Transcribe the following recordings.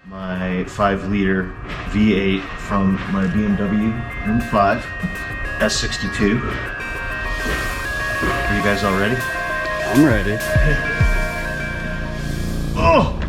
my 5-liter V8 from my BMW M5 S62. Are you guys all ready? I'm ready. Oh!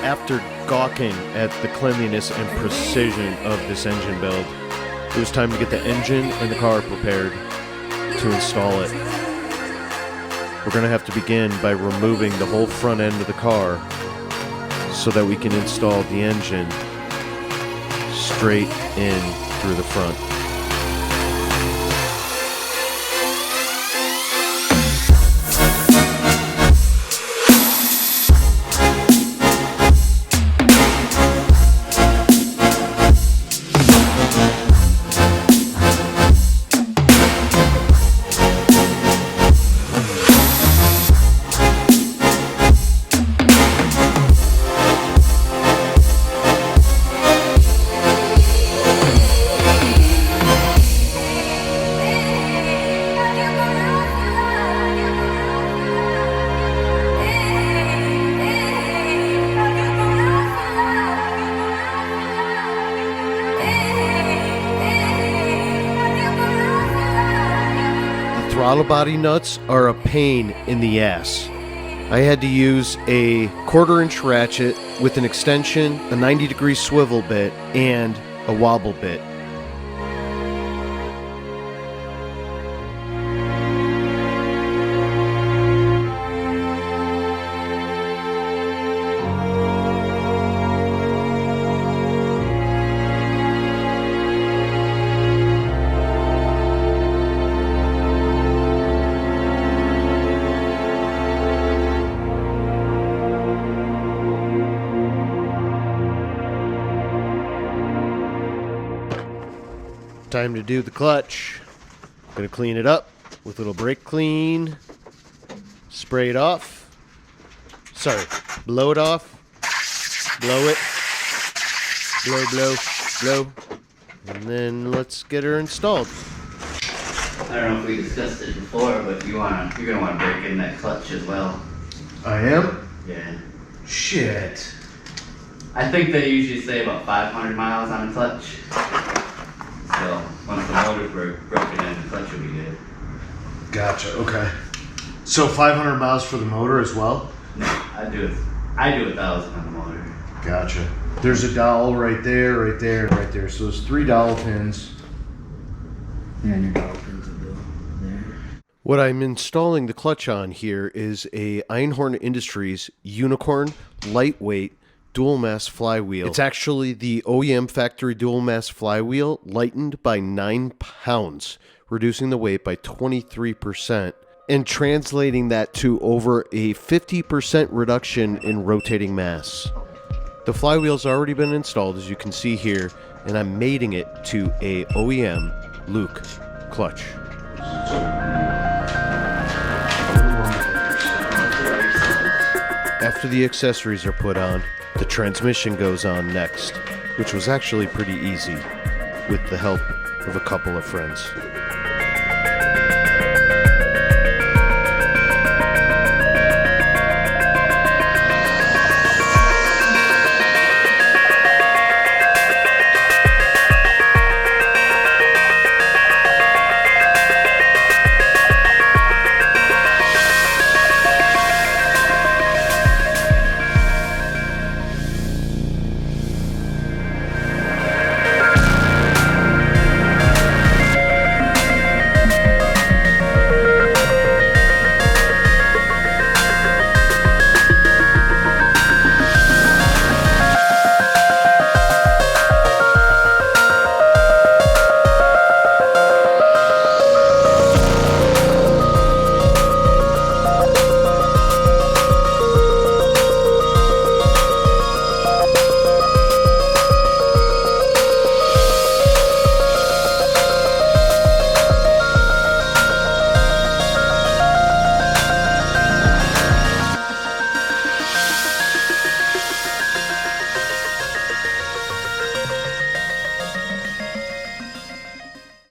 After gawking at the cleanliness and precision of this engine build, it was time to get the engine and the car prepared to install it. We're going to have to begin by removing the whole front end of the car so that we can install the engine straight in through the front. Throttle body nuts are a pain in the ass. I had to use a 1/4-inch ratchet with an extension, a 90-degree swivel bit, and a wobble bit. Time to do the clutch. Gonna clean it up with a little brake clean. Spray it off. Sorry, blow it off. Blow it. Blow, blow, blow. And then let's get her installed. I don't know if we discussed it before, but you're gonna want to break in that clutch as well. I am? Yeah. Shit. I think they usually say about 500 miles on a clutch. So once the motor's broken in, the clutch will be good. Gotcha, okay. So 500 miles for the motor as well? No, I do 1,000 on the motor. Gotcha. There's a dowel right there, right there, right there. So there's 3 dowel pins. Yeah, and your dowel pins will go there. What I'm installing the clutch on here is a Einhorn Industries Unicorn lightweight dual mass flywheel. It's actually the OEM factory dual mass flywheel lightened by 9 pounds, reducing the weight by 23%, and translating that to over a 50% reduction in rotating mass. The flywheel's already been installed, as you can see here, and I'm mating it to a OEM Luke clutch. After the accessories are put on, the transmission goes on next, which was actually pretty easy with the help of a couple of friends.